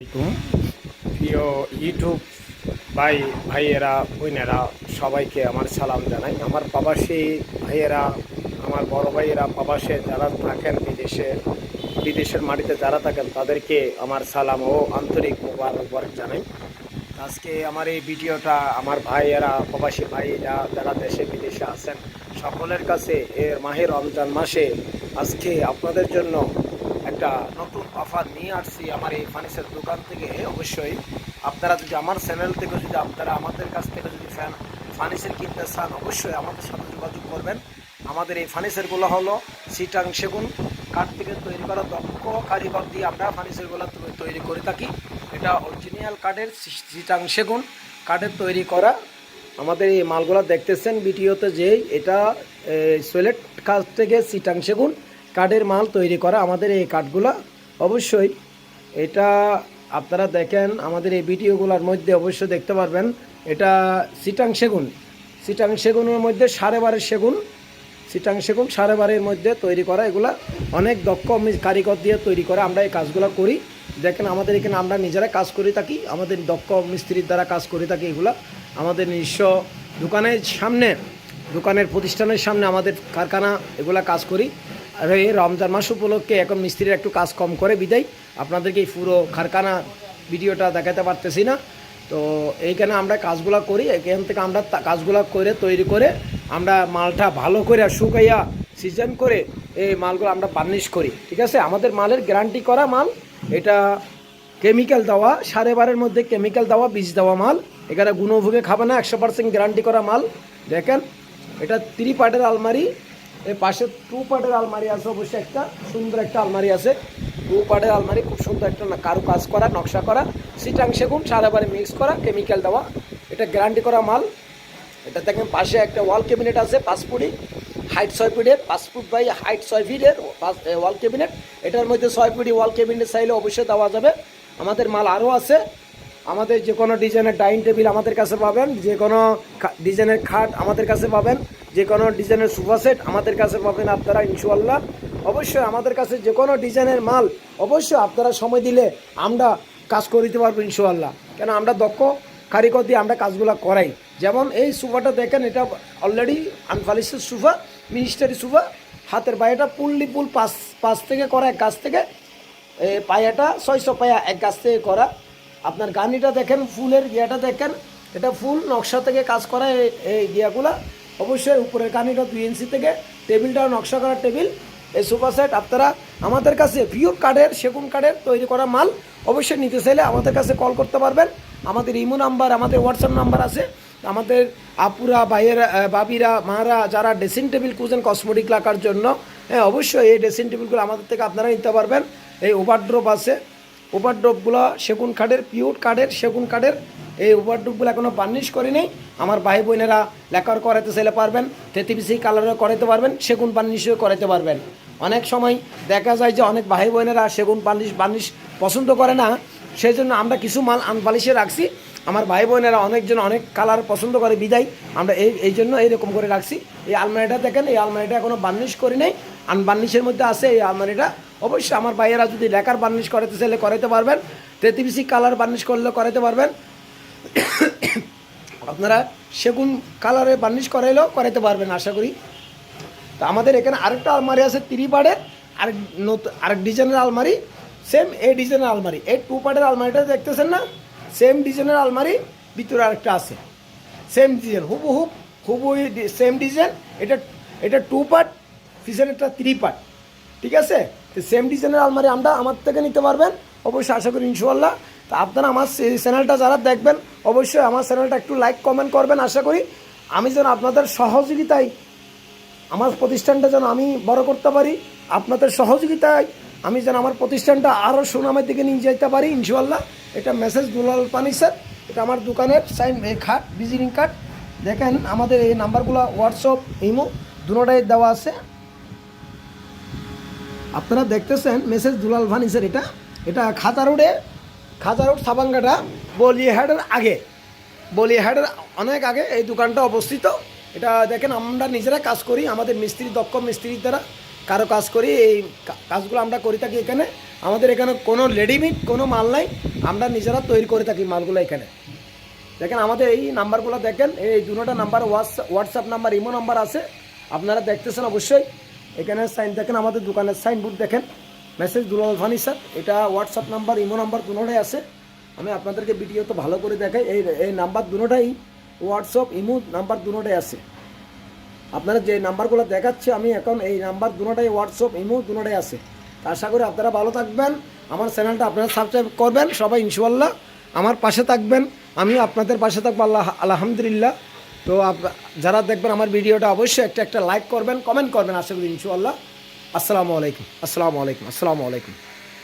আলাইকুম। প্রিয় ইউটিউব ভাইয়েরা বোনেরা সবাইকে আমার সালাম জানাই। আমার প্রবাসী ভাইয়েরা, আমার বড় ভাইয়েরা প্রবাসে যারা থাকেন, বিদেশের মাটিতে যারা থাকেন তাদেরকে আমার সালাম ও আন্তরিক মোবারকবাদ জানাই। আজকে আমার এই ভিডিওটা আমার ভাইয়েরা, প্রবাসী ভাইয়েরা যারা দেশে বিদেশে আছেন সকলের কাছে এর মাহে রমজান মাসে আজকে আপনাদের জন্য একটা নতুন অফার নিয়ে আসছি আমার এই ফার্নিচার দোকান থেকে। অবশ্যই আপনারা যদি আমার চ্যানেল থেকে যদি আপনারা আমাদের কাছ থেকে যদি ফার্নিচার কিনতে চান অবশ্যই আমাদের সাথে যোগাযোগ করবেন। আমাদের এই ফার্নিচারগুলো হলো চিটাং সেগুন কাঠ থেকে তৈরি করা দক্ষ কারিগর দিয়ে আমরা ফার্নিচারগুলো তৈরি করে থাকি। এটা অরিজিনাল কাঠের চিটাং সেগুন কাঠের তৈরি করা। আমাদের এই মালগুলো দেখতেছেন ভিডিওতে, যেই এটা সোয়েলেট কাঠ থেকে চিটাং সেগুন কাঠের মাল তৈরি করা আমাদের এই কাঠগুলো। অবশ্যই এটা আপনারা দেখেন আমাদের এই ভিডিওগুলোর মধ্যে অবশ্যই দেখতে পারবেন এটা চিটাং সেগুনের মধ্যে চিটাং সেগুন সাড়ে বারের মধ্যে তৈরি করা। এগুলা অনেক দক্ষ কারিগর দিয়ে তৈরি করা আমরা এই কাজগুলো করি। দেখেন আমাদের এখানে আমরা নিজেরা কাজ করে থাকি, আমাদের দক্ষ মিস্ত্রির দ্বারা কাজ করে থাকি। এগুলা আমাদের নিজস্ব দোকানের প্রতিষ্ঠানের সামনে আমাদের কারখানা এগুলা কাজ করি। আর এই রমজান মাস উপলক্ষে এখন মিস্ত্রির একটু কাজ কম করে বিদায় আপনাদেরকে এই পুরো কারখানা ভিডিওটা দেখাতে পারতেছি না। তো এইখানে আমরা কাজগুলো করি, এখান থেকে আমরা কাজগুলো করে তৈরি করে আমরা মালটা ভালো করে শুকাইয়া সিজন করে এই মালগুলো আমরা বার্নিশ করি। ঠিক আছে, আমাদের মালের গ্যারান্টি করা মাল। এটা কেমিক্যাল দেওয়া, 12.5-এর মধ্যে কেমিক্যাল দেওয়া, বীজ দেওয়া মাল। এখানে গুণভোগে খাবে না, 100% গ্যারান্টি করা মাল। দেখেন এটা 3 পার্টের আলমারি, এর পাশে 2 পার্টের আলমারি আছে। অবশ্যই একটা সুন্দর একটা আলমারি আছে, 2 পার্টের আলমারি, খুব সুন্দর একটা কারু কাজ করা, নকশা করা, চিটাং সেগুন 12.5 মিক্স করা, কেমিক্যাল দেওয়া। এটা গ্যারান্টি করা মাল। এটা দেখেন পাশে একটা ওয়াল ক্যাবিনেট আছে 5 ফুটি, হাইট 6 ফিটের, 5 ফুট বাই হাইট 6 ফিটের ওয়াল ক্যাবিনেট। এটার মধ্যে 6 ফুটি ওয়াল ক্যাবিনেট চাইলে অবশ্যই দেওয়া যাবে। আমাদের মাল আরও আছে। আমাদের যে কোনো ডিজাইনের ডাইনিং টেবিল আমাদের কাছে পাবেন, যে কোনো ডিজাইনের খাট আমাদের কাছে পাবেন, যে কোনো ডিজাইনের সোফা সেট আমাদের কাছে পাবেন আপনারা ইনশাআল্লাহ। অবশ্যই আমাদের কাছে যে কোনো ডিজাইনের মাল অবশ্যই আপনারা সময় দিলে আমরা কাজ করে দিতে পারবো ইনশাআল্লাহ। কেন আমরা দক্ষ কারিগর দিয়ে আমরা কাজগুলো করাই। যেমন এই সোফাটা দেখেন, এটা অলরেডি আনফালিশের সোফা, মিনিস্টারি সোফা। হাতের পায়াটা পুললি পুল পাঁচ থেকে করা, এক গাছ থেকে। পায়াটা 600 পায়া এক গাছ থেকে করা। আপনার গানিটা দেখেন, ফুলের গিয়াটা দেখেন, এটা ফুল নকশা থেকে কাজ করা এই গিয়াগুলা। অবশ্যই উপরের কানিটা 2 ইঞ্চি থেকে, টেবিলটাও নকশা করা টেবিল। এই সোফা সেট আপনারা আমাদের কাছে পিওর কাঠের সেগুন কাঠের তৈরি করা মাল অবশ্যই নিতে চাইলে আমাদের কাছে কল করতে পারবেন। আমাদের ইমো নাম্বার, আমাদের হোয়াটসঅ্যাপ নাম্বার আছে। আমাদের আপুরা, ভাইয়েরা, বাবিরা, মারা যারা ড্রেসিং টেবিল খুঁজেন কসমেটিক রাখার জন্য, হ্যাঁ অবশ্যই এই ড্রেসিং টেবিলগুলো আমাদের থেকে আপনারা নিতে পারবেন। এই ওভারড্রপ আছে, ওভারড্রপগুলো সেগুন কাঠের, পিওর কাঠের সেগুন কাঠের। এই ওভারড্রপগুলো এখনও বার্নিশ করিনি। আমার ভাই বোনেরা লেকার করাতে চাইলে পারবেন, 33 কালারও করাতে পারবেন, সেগুন বার্নিশও করাতে পারবেন। অনেক সময় দেখা যায় যে অনেক ভাই বোনেরা সেগুন বার্নিশ পছন্দ করে না, সেই জন্য আমরা কিছু মাল আনপালিশে রাখছি। আমার ভাই বোনেরা অনেকজন অনেক কালার পছন্দ করে বিদায় আমরা এই জন্য এইরকম করে রাখছি। এই আলমারিটা দেখেন, এই আলমারিটা এখনও বার্নিশ করি নাই, আনবার্নিশের মধ্যে আছে এই আলমারিটা। অবশ্যই আমার ভাইয়েরা যদি লেকার বার্নিশ করাতে চাইলে করাতে পারবেন, 33 কালার বার্নিশ করলে করাতে পারবেন। আপনারা সেগুন কালারে বার্নিশ করাইলেও করাতে পারবেন আশা করি। তো আমাদের এখানে আরেকটা আলমারি আছে 3 পার্টের, আরেক ডিজাইনের আলমারি, সেম এই ডিজাইনের আলমারি। এই 2 পার্টের আলমারিটা দেখতেছেন না, সেম ডিজাইনের আলমারি ভিতরে আরেকটা আছে, সেম ডিজাইন, হুবহু সেম ডিজাইন। এটা 2 পার্ট, পিছনেরটা 3 পার্ট। ঠিক আছে, তো সেম ডিজাইনের আলমারি আমরা আমার থেকে নিতে পারবেন অবশ্যই আশা করি ইনশাআল্লাহ। তো আপনারা আমার চ্যানেলটা যারা দেখবেন অবশ্যই আমার চ্যানেলটা একটু লাইক কমেন্ট করবেন। আশা করি আমি যেন আপনাদের সহযোগিতায় আমার প্রতিষ্ঠানটা যেন আমি বড় করতে পারি, আপনাদের সহযোগিতায় আমি যেন আমার প্রতিষ্ঠানটা আরও সুনামের দিকে নিয়ে যেতে পারি ইনশাআল্লাহ। এটা মেসেজ দুলাল ফার্নিচার, এটা আমার দোকানের সাইন খাট, ভিজিটিং কার্ড। দেখেন আমাদের এই নাম্বারগুলো হোয়াটসঅ্যাপ, ইমো দুটোটাই দেওয়া আছে। আপনারা দেখতেছেন মেসেজ দুলাল ফার্নিচার। এটা খাতা রোড সাবাঙ্গাটা বলিহাটের আগে, বলিহাটের অনেক আগে এই দোকানটা অবস্থিত। এটা দেখেন আমরা নিজেরা কাজ করি, আমাদের মিস্ত্রি, দক্ষ মিস্ত্রির দ্বারা কারো কাজ করি। এই কাজগুলো আমরা করে থাকি এখানে। আমাদের এখানে কোনো রেডিমেড কোনো মাল নাই, আমরা নিজেরা তৈরি করে থাকি মালগুলো এখানে। দেখেন আমাদের এই নাম্বারগুলো দেখেন, এই দুটোটা number WhatsApp number, imo number আছে, আপনারা দেখতেছেন অবশ্যই। এখানে সাইন দেখেন, আমাদের দোকানের সাইনবোর্ড দেখেন, মেসেজ দুলাল ফার্নিচার, এটা হোয়াটসঅ্যাপ নাম্বার ইমো নাম্বার দুটোটাই আছে। আমি আপনাদেরকে ভিডিও তো ভালো করে দেখাই, এই নাম্বার দুটোটাই হোয়াটসঅ্যাপ ইমো নাম্বার দুটোটাই আছে। আপনারা যে নাম্বারগুলো দেখাচ্ছে আমি এখন, এই নাম্বার দুটোটাই হোয়াটসঅ্যাপ ইমো দুটোটাই আছে। আশা করি আপনারা ভালো থাকবেন, আমার চ্যানেলটা আপনারা সাবস্ক্রাইব করবেন সবাই, ইনশাআল্লাহ আমার পাশে থাকবেন, আমিও আপনাদের পাশে থাকবো আলহামদুলিল্লাহ। তো যারা দেখবেন আমার ভিডিওটা অবশ্যই একটা লাইক করবেন, কমেন্ট করবেন, আশা করি ইনশাআল্লাহ। আসসালামু আলাইকুম, আসসালামু আলাইকুম, আসসালামু আলাইকুম।